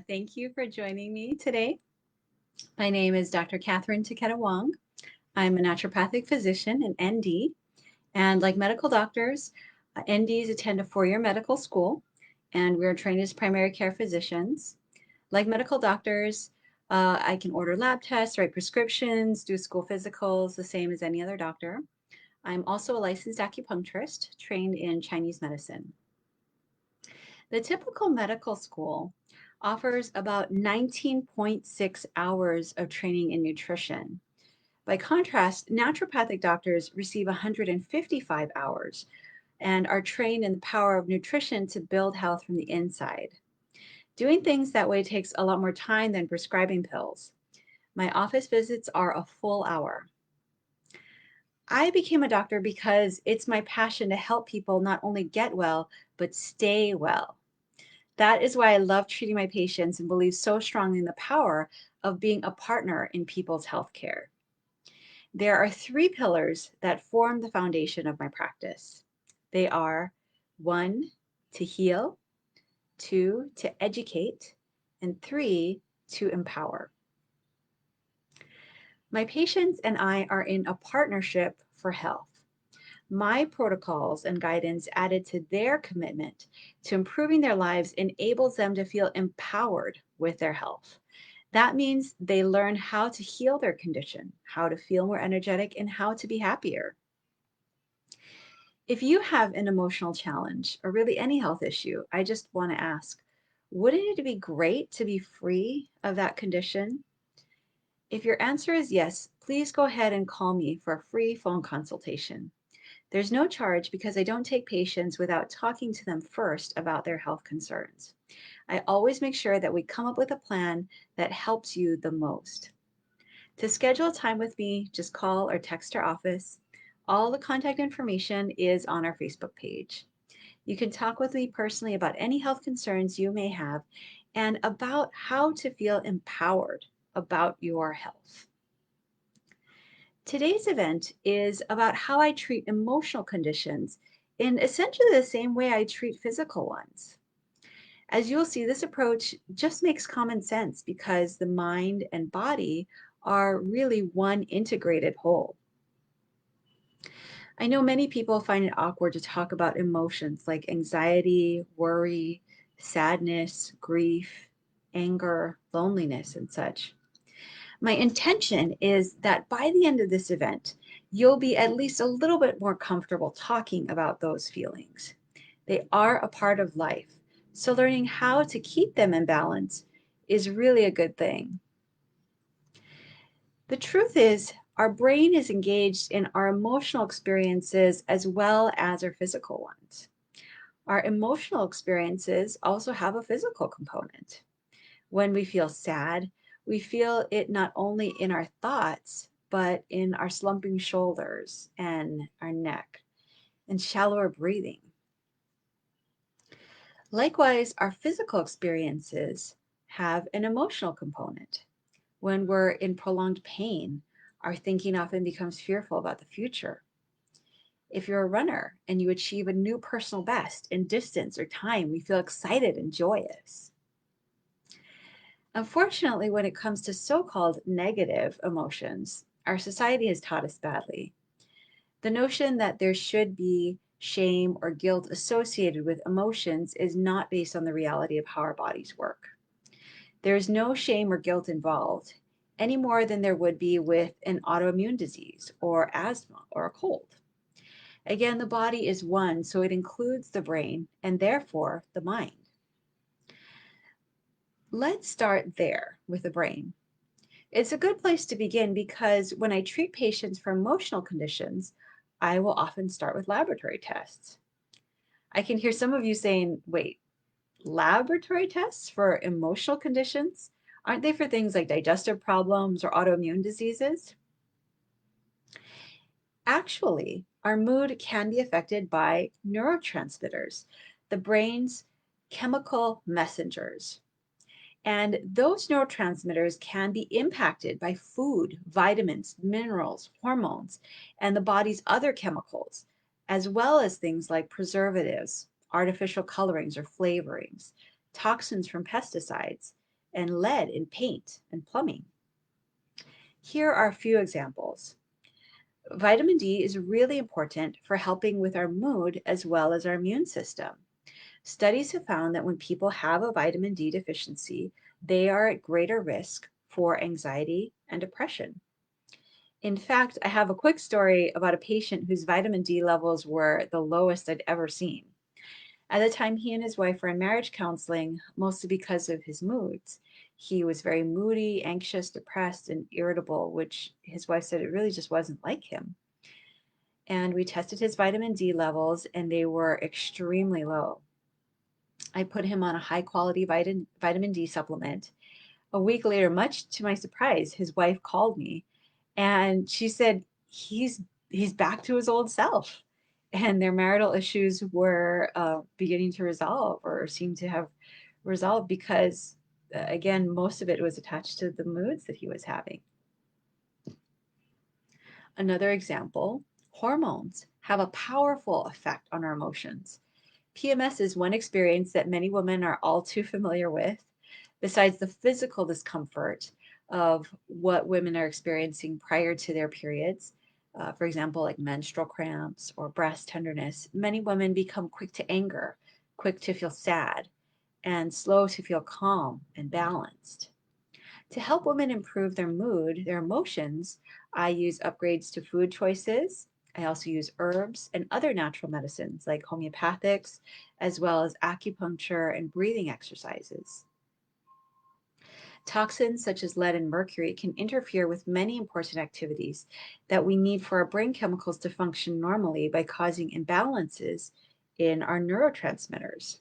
Thank you for joining me today. My name is Dr. Taketa-Wong. I'm a naturopathic physician, an ND, and like medical doctors, NDs attend a four-year medical school, and we're trained as primary care physicians. Like medical doctors, I can order lab tests, write prescriptions, do school physicals, the same as any other doctor. I'm also a licensed acupuncturist trained in Chinese medicine. The typical medical school offers about 19.6 hours of training in nutrition. By contrast, naturopathic doctors receive 155 hours and are trained in the power of nutrition to build health from the inside. Doing things that way takes a lot more time than prescribing pills. My office visits are a full hour. I became a doctor because it's my passion to help people not only get well, but stay well. That is why I love treating my patients and believe so strongly in the power of being a partner in people's healthcare. There are three pillars that form the foundation of my practice. They are one, to heal, two, to educate, and three, to empower. My patients and I are in a partnership for health. My protocols and guidance added to their commitment to improving their lives enables them to feel empowered with their health. That means they learn how to heal their condition, how to feel more energetic, and how to be happier. If you have an emotional challenge or really any health issue, I just want to ask, wouldn't it be great to be free of that condition? If your answer is yes, please go ahead and call me for a free phone consultation. There's no charge because I don't take patients without talking to them first about their health concerns. I always make sure that we come up with a plan that helps you the most. To schedule time with me, just call or text our office. All the contact information is on our Facebook page. You can talk with me personally about any health concerns you may have and about how to feel empowered about your health. Today's event is about how I treat emotional conditions in essentially the same way I treat physical ones. As you'll see, this approach just makes common sense because the mind and body are really one integrated whole. I know many people find it awkward to talk about emotions like anxiety, worry, sadness, grief, anger, loneliness, and such. My intention is that by the end of this event, you'll be at least a little bit more comfortable talking about those feelings. They are a part of life, so learning how to keep them in balance is really a good thing. The truth is, our brain is engaged in our emotional experiences as well as our physical ones. Our emotional experiences also have a physical component. When we feel sad, we feel it not only in our thoughts, but in our slumping shoulders and our neck and shallower breathing. Likewise, our physical experiences have an emotional component. When we're in prolonged pain, our thinking often becomes fearful about the future. If you're a runner and you achieve a new personal best in distance or time, we feel excited and joyous. Unfortunately, when it comes to so-called negative emotions, our society has taught us badly. The notion that there should be shame or guilt associated with emotions is not based on the reality of how our bodies work. There is no shame or guilt involved, any more than there would be with an autoimmune disease or asthma or a cold. Again, the body is one, so it includes the brain and therefore the mind. Let's start there with the brain. It's a good place to begin because when I treat patients for emotional conditions, I will often start with laboratory tests. I can hear some of you saying, wait, laboratory tests for emotional conditions? Aren't they for things like digestive problems or autoimmune diseases? Actually, our mood can be affected by neurotransmitters, the brain's chemical messengers. And those neurotransmitters can be impacted by food, vitamins, minerals, hormones, and the body's other chemicals, as well as things like preservatives, artificial colorings or flavorings, toxins from pesticides, and lead in paint and plumbing. Here are a few examples. Vitamin D is really important for helping with our mood as well as our immune system. Studies have found that when people have a vitamin D deficiency, they are at greater risk for anxiety and depression. In fact, I have a quick story about a patient whose vitamin D levels were the lowest I'd ever seen. At the time, he and his wife were in marriage counseling, mostly because of his moods. He was very moody, anxious, depressed, and irritable, which his wife said it really just wasn't like him. And we tested his vitamin D levels, and they were extremely low. I put him on a high quality vitamin D supplement. A week later, much to my surprise, his wife called me and she said he's back to his old self. And their marital issues were beginning to resolve or seem to have resolved because, again, most of it was attached to the moods that he was having. Another example, hormones have a powerful effect on our emotions. PMS is one experience that many women are all too familiar with. Besides the physical discomfort of what women are experiencing prior to their periods, for example, like menstrual cramps or breast tenderness, many women become quick to anger, quick to feel sad, and slow to feel calm and balanced. To help women improve their mood, their emotions, I use upgrades to food choices. I also use herbs and other natural medicines like homeopathics, as well as acupuncture and breathing exercises. Toxins such as lead and mercury can interfere with many important activities that we need for our brain chemicals to function normally by causing imbalances in our neurotransmitters.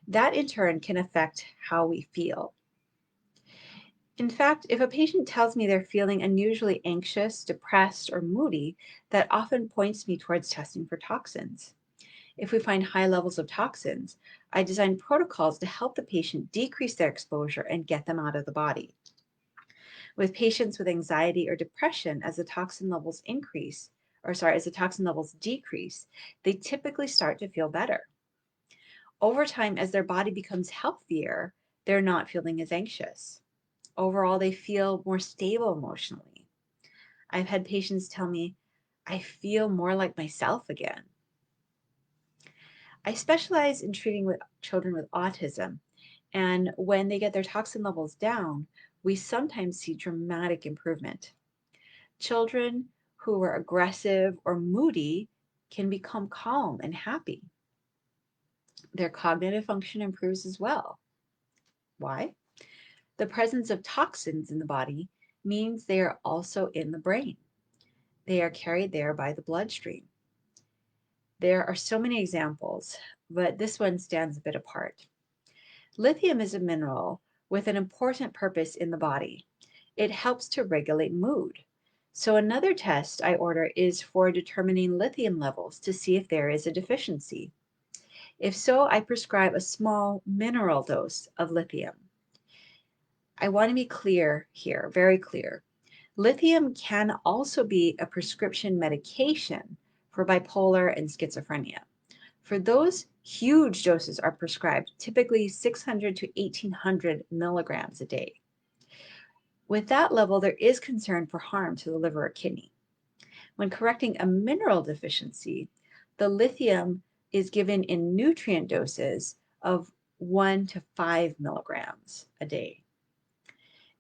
That in turn can affect how we feel. In fact, if a patient tells me they're feeling unusually anxious, depressed, or moody, that often points me towards testing for toxins. If we find high levels of toxins, I design protocols to help the patient decrease their exposure and get them out of the body. With patients with anxiety or depression, as the toxin levels decrease, they typically start to feel better. Over time, as their body becomes healthier, they're not feeling as anxious. Overall, they feel more stable emotionally. I've had patients tell me, I feel more like myself again. I specialize in treating with children with autism, and when they get their toxin levels down, we sometimes see dramatic improvement. Children who were aggressive or moody can become calm and happy. Their cognitive function improves as well. Why? The presence of toxins in the body means they are also in the brain. They are carried there by the bloodstream. There are so many examples, but this one stands a bit apart. Lithium is a mineral with an important purpose in the body. It helps to regulate mood. So another test I order is for determining lithium levels to see if there is a deficiency. If so, I prescribe a small mineral dose of lithium. I want to be clear here, very clear. Lithium can also be a prescription medication for bipolar and schizophrenia. For those, huge doses are prescribed, typically 600 to 1800 milligrams a day. With that level, there is concern for harm to the liver or kidney. When correcting a mineral deficiency, the lithium is given in nutrient doses of 1 to 5 milligrams a day.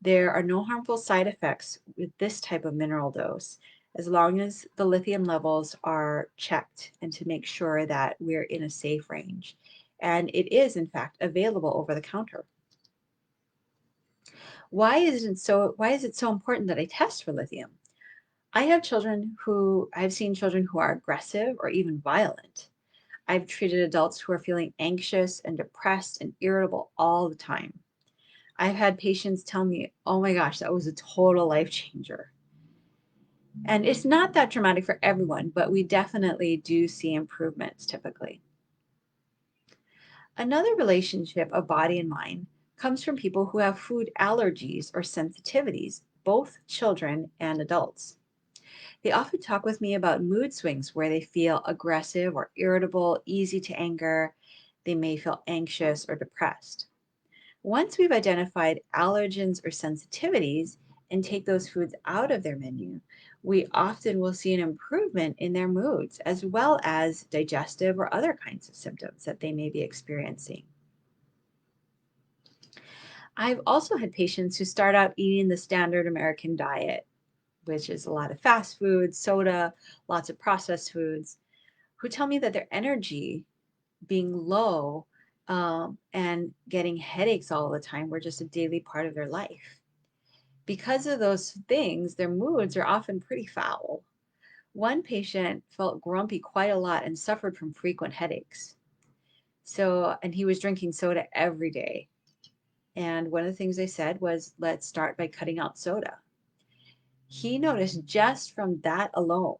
There are no harmful side effects with this type of mineral dose as long as the lithium levels are checked and to make sure that we're in a safe range. And it is, in fact, available over the counter. Why is it so important that I test for lithium? I've seen children who are aggressive or even violent. I've treated adults who are feeling anxious and depressed and irritable all the time. I've had patients tell me, oh my gosh, that was a total life changer. And it's not that dramatic for everyone, but we definitely do see improvements typically. Another relationship of body and mind comes from people who have food allergies or sensitivities, both children and adults. They often talk with me about mood swings where they feel aggressive or irritable, easy to anger. They may feel anxious or depressed. Once we've identified allergens or sensitivities and take those foods out of their menu, we often will see an improvement in their moods as well as digestive or other kinds of symptoms that they may be experiencing. I've also had patients who start out eating the standard American diet, which is a lot of fast food, soda, lots of processed foods, who tell me that their energy being low and getting headaches all the time were just a daily part of their life. Because of those things, their moods are often pretty foul. One patient felt grumpy quite a lot and suffered from frequent headaches. And he was drinking soda every day. And one of the things they said was, let's start by cutting out soda. He noticed just from that alone,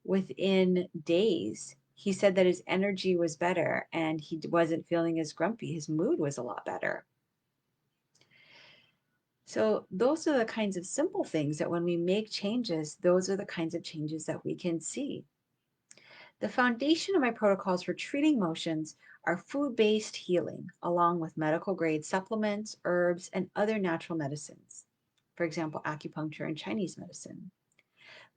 within days, he said that his energy was better and he wasn't feeling as grumpy. His mood was a lot better. So, those are the kinds of simple things that when we make changes, those are the kinds of changes that we can see. The foundation of my protocols for treating motions are food-based healing, along with medical-grade supplements, herbs, and other natural medicines. For example, acupuncture and Chinese medicine.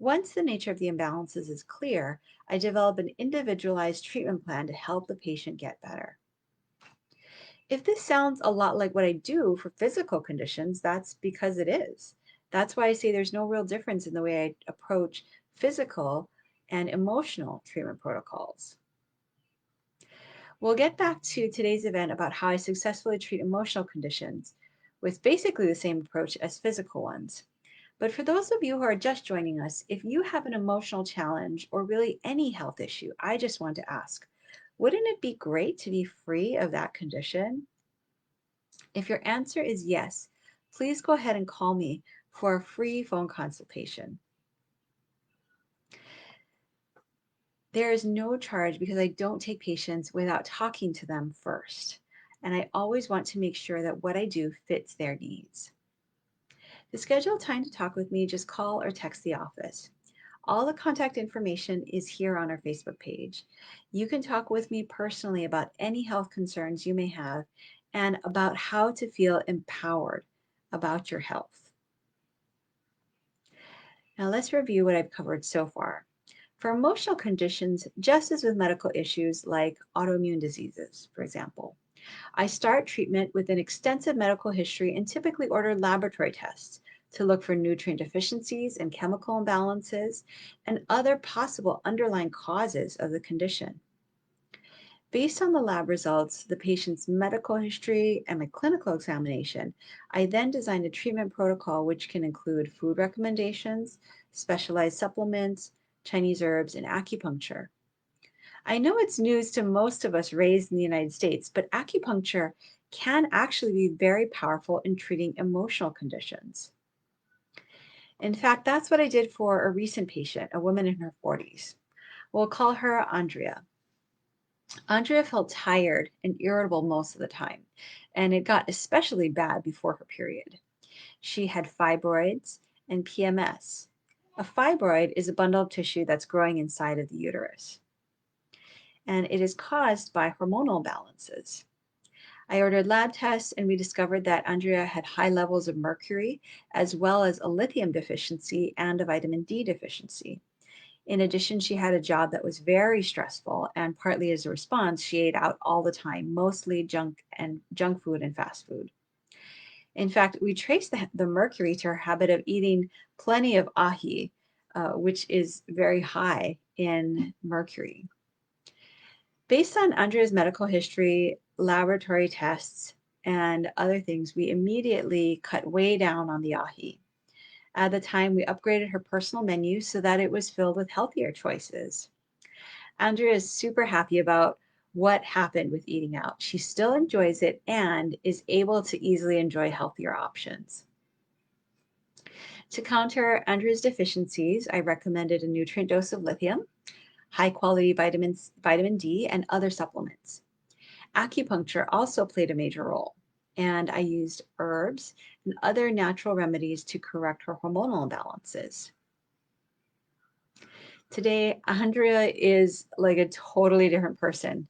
Once the nature of the imbalances is clear, I develop an individualized treatment plan to help the patient get better. If this sounds a lot like what I do for physical conditions, that's because it is. That's why I say there's no real difference in the way I approach physical and emotional treatment protocols. We'll get back to today's event about how I successfully treat emotional conditions with basically the same approach as physical ones. But for those of you who are just joining us, if you have an emotional challenge or really any health issue, I just want to ask, wouldn't it be great to be free of that condition? If your answer is yes, please go ahead and call me for a free phone consultation. There is no charge because I don't take patients without talking to them first. And I always want to make sure that what I do fits their needs. To schedule time to talk with me, just call or text the office. All the contact information is here on our Facebook page. You can talk with me personally about any health concerns you may have and about how to feel empowered about your health. Now let's review what I've covered so far. For emotional conditions, just as with medical issues like autoimmune diseases, for example, I start treatment with an extensive medical history and typically order laboratory tests to look for nutrient deficiencies and chemical imbalances and other possible underlying causes of the condition. Based on the lab results, the patient's medical history, and my clinical examination, I then design a treatment protocol which can include food recommendations, specialized supplements, Chinese herbs, and acupuncture. I know it's news to most of us raised in the United States, but acupuncture can actually be very powerful in treating emotional conditions. In fact, that's what I did for a recent patient, a woman in her 40s. We'll call her Andrea. Andrea felt tired and irritable most of the time, and it got especially bad before her period. She had fibroids and PMS. A fibroid is a bundle of tissue that's growing inside of the uterus, and it is caused by hormonal imbalances. I ordered lab tests, and we discovered that Andrea had high levels of mercury, as well as a lithium deficiency and a vitamin D deficiency. In addition, she had a job that was very stressful, and partly as a response, she ate out all the time, mostly junk food and fast food. In fact, we traced the mercury to her habit of eating plenty of ahi, which is very high in mercury. Based on Andrea's medical history, laboratory tests, and other things, we immediately cut way down on the ahi. At the time, we upgraded her personal menu so that it was filled with healthier choices. Andrea is super happy about what happened with eating out. She still enjoys it and is able to easily enjoy healthier options. To counter Andrea's deficiencies, I recommended a nutrient dose of lithium, high quality vitamins, vitamin D, and other supplements. Acupuncture also played a major role, and I used herbs and other natural remedies to correct her hormonal imbalances. Today, Andrea is like a totally different person.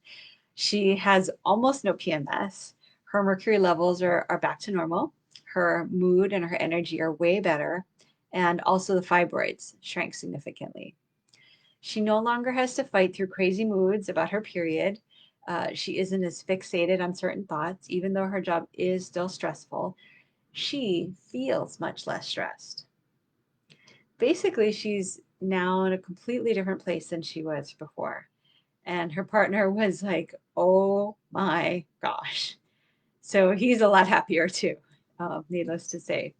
She has almost no PMS. Her mercury levels are back to normal. Her mood and her energy are way better. And also the fibroids shrank significantly. She no longer has to fight through crazy moods about her period. She isn't as fixated on certain thoughts, even though her job is still stressful. She feels much less stressed. Basically, she's now in a completely different place than she was before. And her partner was like, oh my gosh. So he's a lot happier too, needless to say.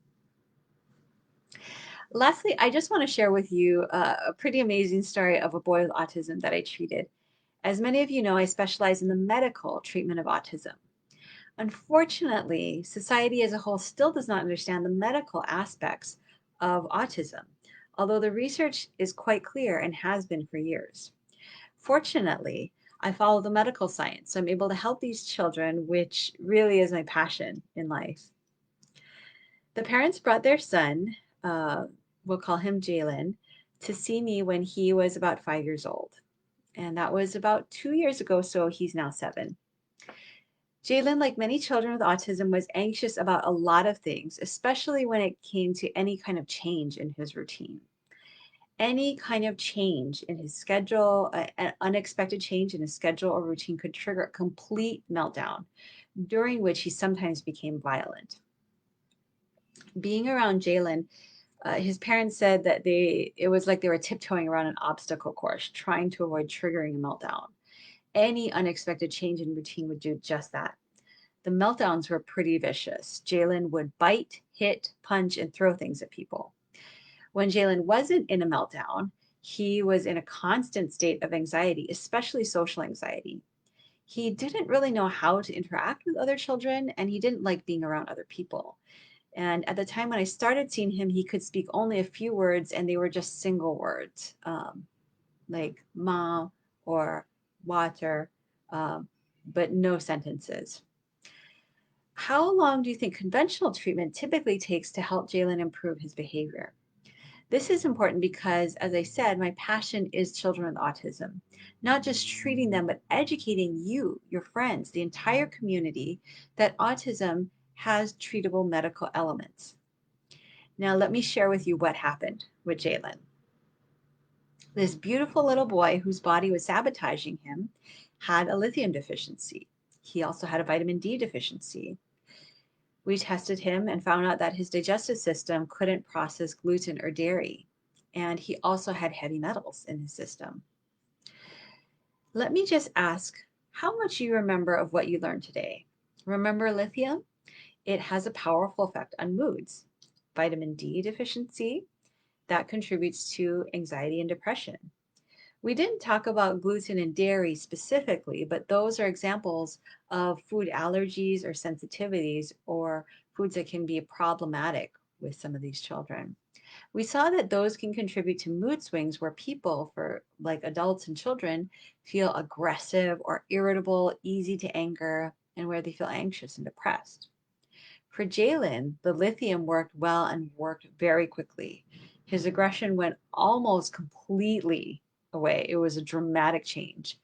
Lastly, I just want to share with you a pretty amazing story of a boy with autism that I treated. As many of you know, I specialize in the medical treatment of autism. Unfortunately, society as a whole still does not understand the medical aspects of autism, although the research is quite clear and has been for years. Fortunately, I follow the medical science, so I'm able to help these children, which really is my passion in life. The parents brought their son, we'll call him Jalen, to see me when he was about 5 years old. And that was about 2 years ago, so he's now 7. Jalen, like many children with autism, was anxious about a lot of things, especially when it came to any kind of change in his routine. Any kind of change in his schedule, an unexpected change in his schedule or routine could trigger a complete meltdown, during which he sometimes became violent. Being around Jalen, his parents said that it was like they were tiptoeing around an obstacle course, trying to avoid triggering a meltdown. Any unexpected change in routine would do just that. The meltdowns were pretty vicious. Jalen would bite, hit, punch, and throw things at people. When Jalen wasn't in a meltdown, he was in a constant state of anxiety, especially social anxiety. He didn't really know how to interact with other children, and he didn't like being around other people. And at the time when I started seeing him, he could speak only a few words, and they were just single words, like mom or water, um, but no sentences. How long do you think conventional treatment typically takes to help Jalen improve his behavior? This is important because, as I said, my passion is children with autism, not just treating them, but educating you, your friends, the entire community that autism has treatable medical elements. Now, let me share with you what happened with Jalen. This beautiful little boy whose body was sabotaging him had a lithium deficiency. He also had a vitamin D deficiency. We tested him and found out that his digestive system couldn't process gluten or dairy. And he also had heavy metals in his system. Let me just ask how much you remember of what you learned today. Remember lithium? It has a powerful effect on moods. Vitamin D deficiency, that contributes to anxiety and depression. We didn't talk about gluten and dairy specifically, but those are examples of food allergies or sensitivities or foods that can be problematic with some of these children. We saw that those can contribute to mood swings where people, for like adults and children, feel aggressive or irritable, easy to anger, and where they feel anxious and depressed. For Jalen, the lithium worked well and worked very quickly. His aggression went almost completely away. It was a dramatic change.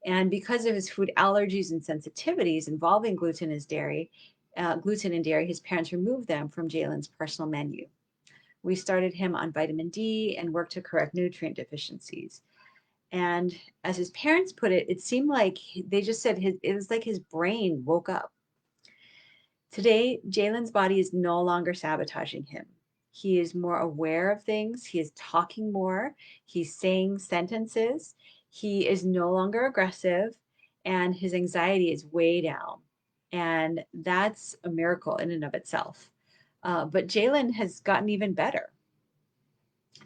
And because of his food allergies and sensitivities involving gluten and dairy, his parents removed them from Jalen's personal menu. We started him on vitamin D and worked to correct nutrient deficiencies. And as his parents put it, it seemed like they just said it was like his brain woke up. Today, Jalen's body is no longer sabotaging him. He is more aware of things. He is talking more. He's saying sentences. He is no longer aggressive, and his anxiety is way down. And that's a miracle in and of itself. But Jalen has gotten even better.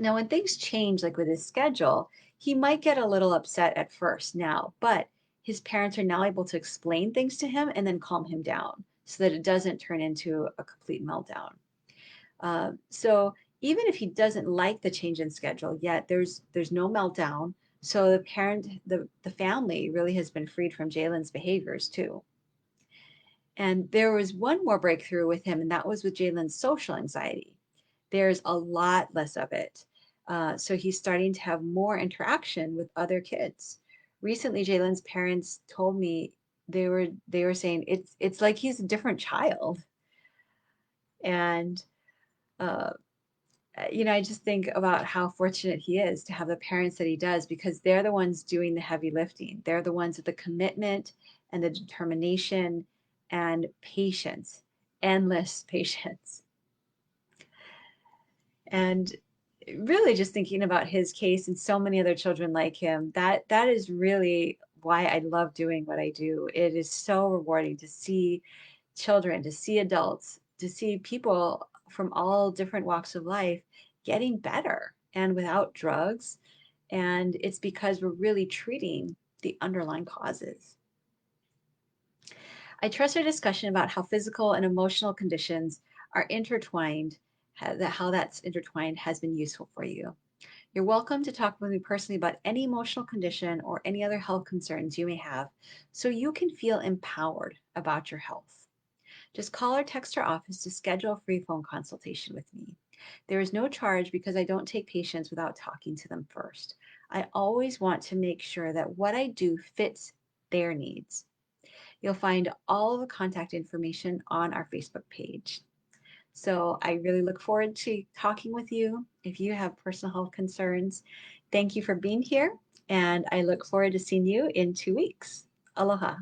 Now, when things change, like with his schedule, he might get a little upset at first now, but his parents are now able to explain things to him and then calm him down so that it doesn't turn into a complete meltdown. So even if he doesn't like the change in schedule yet, there's no meltdown. So the family really has been freed from Jalen's behaviors too. And there was one more breakthrough with him, and that was with Jalen's social anxiety. There's a lot less of it. So he's starting to have more interaction with other kids. Recently, Jalen's parents told me they were saying it's like he's a different child. And uh, I just think about how fortunate he is to have the parents that he does, because they're the ones doing the heavy lifting. They're the ones with the commitment and the determination and patience, endless patience. And really just thinking about his case and so many other children like him, that is really why I love doing what I do. It is so rewarding to see children, to see adults, to see people from all different walks of life getting better and without drugs. And it's because we're really treating the underlying causes. I trust our discussion about how physical and emotional conditions are intertwined, how that's intertwined has been useful for you. You're welcome to talk with me personally about any emotional condition or any other health concerns you may have so you can feel empowered about your health. Just call or text our office to schedule a free phone consultation with me. There is no charge because I don't take patients without talking to them first. I always want to make sure that what I do fits their needs. You'll find all the contact information on our Facebook page. So I really look forward to talking with you if you have personal health concerns. Thank you for being here, and I look forward to seeing you in 2 weeks. Aloha.